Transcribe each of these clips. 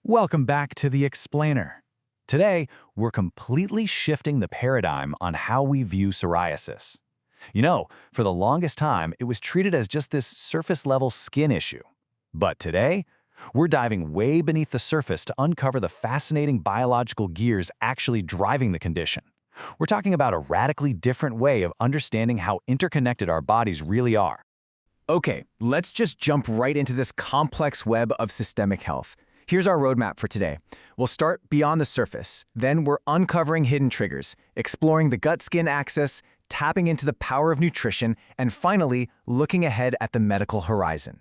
Welcome back to The Explainer. Today, we're completely shifting the paradigm on how we view psoriasis. For the longest time, it was treated as just this surface-level skin issue. But today, we're diving way beneath the surface to uncover the fascinating biological gears actually driving the condition. We're talking about a radically different way of understanding how interconnected our bodies really are. Okay, let's just jump right into this complex web of systemic health. Here's our roadmap for today. We'll start beyond the surface. Then we're uncovering hidden triggers, exploring the gut-skin axis, tapping into the power of nutrition, and finally, looking ahead at the medical horizon.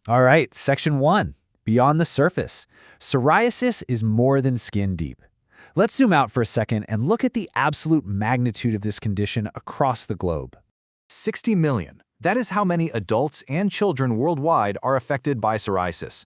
All right, Section 1, Beyond the Surface. Psoriasis is more than skin deep. Let's zoom out for a second and look at the absolute magnitude of this condition across the globe. 60 million. That is how many adults and children worldwide are affected by psoriasis.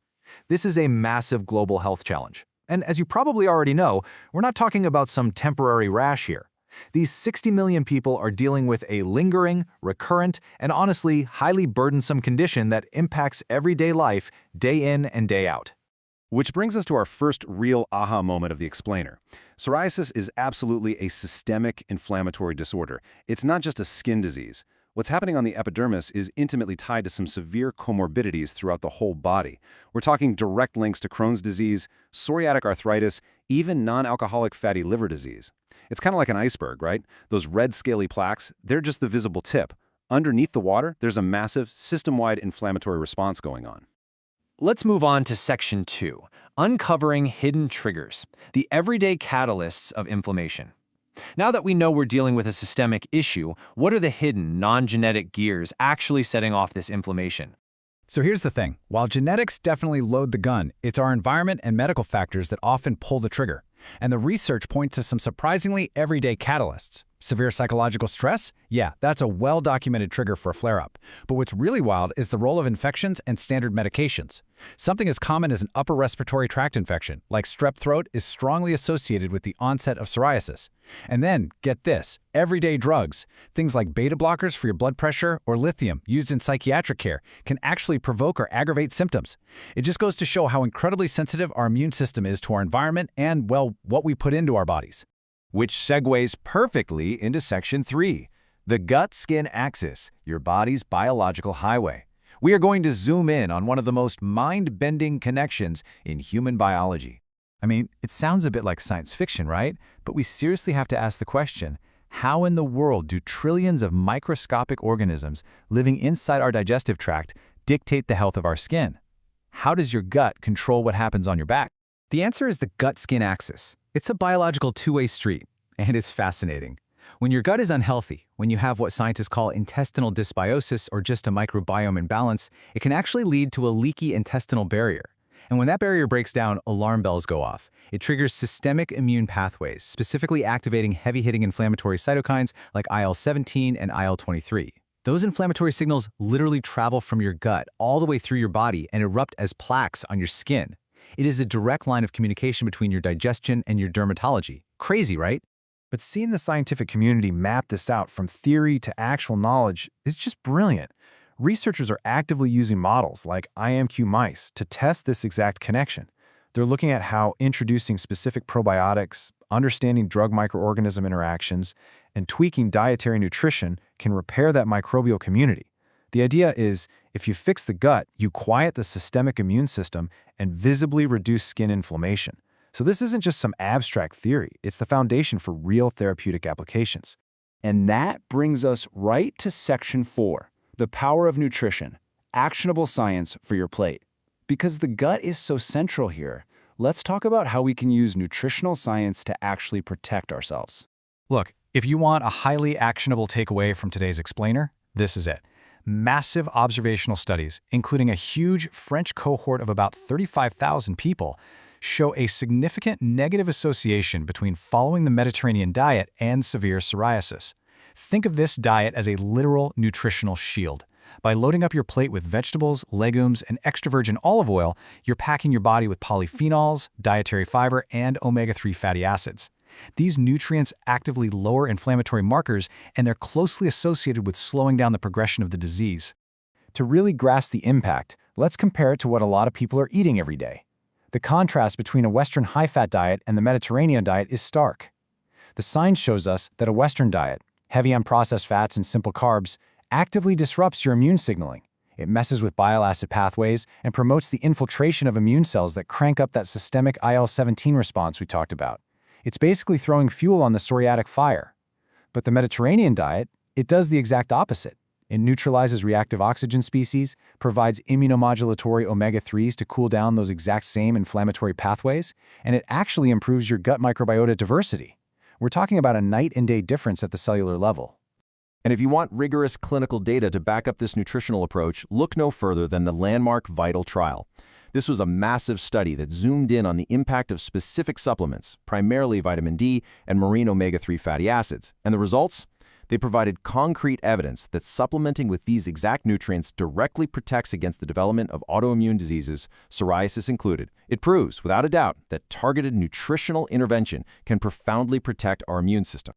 This is a massive global health challenge. And as you probably already know, we're not talking about some temporary rash here. These 60 million people are dealing with a lingering, recurrent, and honestly highly burdensome condition that impacts everyday life day in and day out. Which brings us to our first real aha moment of the explainer. Psoriasis is absolutely a systemic inflammatory disorder. It's not just a skin disease. What's happening on the epidermis is intimately tied to some severe comorbidities throughout the whole body. We're talking direct links to Crohn's disease, psoriatic arthritis, even non-alcoholic fatty liver disease. It's kind of like an iceberg, right? Those red scaly plaques, they're just the visible tip. Underneath the water, there's a massive, system-wide inflammatory response going on. Let's move on to Section 2, Uncovering Hidden Triggers, the everyday catalysts of inflammation. Now that we know we're dealing with a systemic issue, what are the hidden, non-genetic gears actually setting off this inflammation? So here's the thing. While genetics definitely load the gun, it's our environment and medical factors that often pull the trigger. And the research points to some surprisingly everyday catalysts. Severe psychological stress? Yeah, that's a well-documented trigger for a flare-up. But what's really wild is the role of infections and standard medications. Something as common as an upper respiratory tract infection, like strep throat, is strongly associated with the onset of psoriasis. And then, get this, everyday drugs, things like beta blockers for your blood pressure or lithium used in psychiatric care, can actually provoke or aggravate symptoms. It just goes to show how incredibly sensitive our immune system is to our environment and, well, what we put into our bodies. Which segues perfectly into Section 3, the gut-skin axis, your body's biological highway. We are going to zoom in on one of the most mind-bending connections in human biology. I mean, it sounds a bit like science fiction, right? But we seriously have to ask the question, how in the world do trillions of microscopic organisms living inside our digestive tract dictate the health of our skin? How does your gut control what happens on your back? The answer is the gut-skin axis. It's a biological two-way street, and it's fascinating. When your gut is unhealthy, when you have what scientists call intestinal dysbiosis or just a microbiome imbalance, it can actually lead to a leaky intestinal barrier. And when that barrier breaks down, alarm bells go off. It triggers systemic immune pathways, specifically activating heavy-hitting inflammatory cytokines like IL-17 and IL-23. Those inflammatory signals literally travel from your gut all the way through your body and erupt as plaques on your skin. It is a direct line of communication between your digestion and your dermatology. Crazy, right? But seeing the scientific community map this out from theory to actual knowledge is just brilliant. Researchers are actively using models like IMQ mice to test this exact connection. They're looking at how introducing specific probiotics, understanding drug-microorganism interactions, and tweaking dietary nutrition can repair that microbial community. The idea is, if you fix the gut, you quiet the systemic immune system and visibly reduce skin inflammation. So this isn't just some abstract theory, it's the foundation for real therapeutic applications. And that brings us right to Section 4, the power of nutrition, actionable science for your plate. Because the gut is so central here, let's talk about how we can use nutritional science to actually protect ourselves. Look, if you want a highly actionable takeaway from today's explainer, this is it. Massive observational studies, including a huge French cohort of about 35,000 people, show a significant negative association between following the Mediterranean diet and severe psoriasis. Think of this diet as a literal nutritional shield. By loading up your plate with vegetables, legumes, and extra virgin olive oil, you're packing your body with polyphenols, dietary fiber, and omega-3 fatty acids. These nutrients actively lower inflammatory markers, and they're closely associated with slowing down the progression of the disease. To really grasp the impact, let's compare it to what a lot of people are eating every day. The contrast between a Western high-fat diet and the Mediterranean diet is stark. The science shows us that a Western diet, heavy on processed fats and simple carbs, actively disrupts your immune signaling. It messes with bile acid pathways and promotes the infiltration of immune cells that crank up that systemic IL-17 response we talked about. It's basically throwing fuel on the psoriatic fire. But the Mediterranean diet, it does the exact opposite. It neutralizes reactive oxygen species, provides immunomodulatory omega-3s to cool down those exact same inflammatory pathways, and it actually improves your gut microbiota diversity. We're talking about a night and day difference at the cellular level. And if you want rigorous clinical data to back up this nutritional approach, look no further than the landmark VITAL trial. This was a massive study that zoomed in on the impact of specific supplements, primarily vitamin D and marine omega-3 fatty acids. And the results? They provided concrete evidence that supplementing with these exact nutrients directly protects against the development of autoimmune diseases, psoriasis included. It proves, without a doubt, that targeted nutritional intervention can profoundly protect our immune system.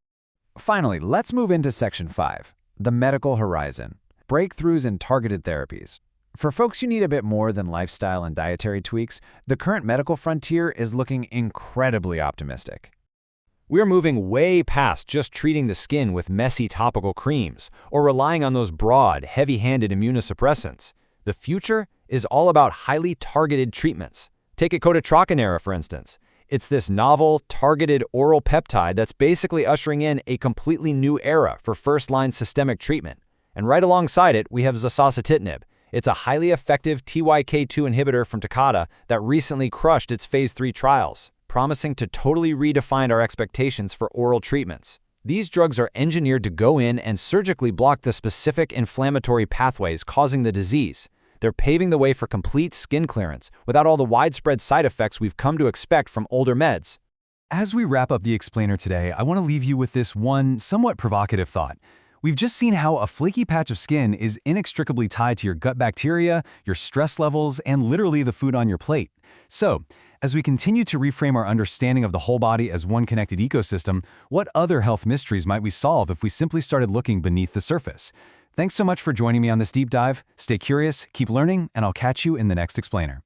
Finally, let's move into Section 5, the medical horizon, breakthroughs in targeted therapies. For folks who need a bit more than lifestyle and dietary tweaks, the current medical frontier is looking incredibly optimistic. We're moving way past just treating the skin with messy topical creams or relying on those broad, heavy-handed immunosuppressants. The future is all about highly targeted treatments. Take Cototroconera, for instance. It's this novel, targeted oral peptide that's basically ushering in a completely new era for first-line systemic treatment. And right alongside it, we have zasocitinib. It's a highly effective TYK2 inhibitor from Takeda that recently crushed its phase 3 trials, promising to totally redefine our expectations for oral treatments. These drugs are engineered to go in and surgically block the specific inflammatory pathways causing the disease. They're paving the way for complete skin clearance without all the widespread side effects we've come to expect from older meds. As we wrap up the explainer today, I want to leave you with this one somewhat provocative thought. We've just seen how a flaky patch of skin is inextricably tied to your gut bacteria, your stress levels, and literally the food on your plate. So, as we continue to reframe our understanding of the whole body as one connected ecosystem, what other health mysteries might we solve if we simply started looking beneath the surface? Thanks so much for joining me on this deep dive. Stay curious, keep learning, and I'll catch you in the next explainer.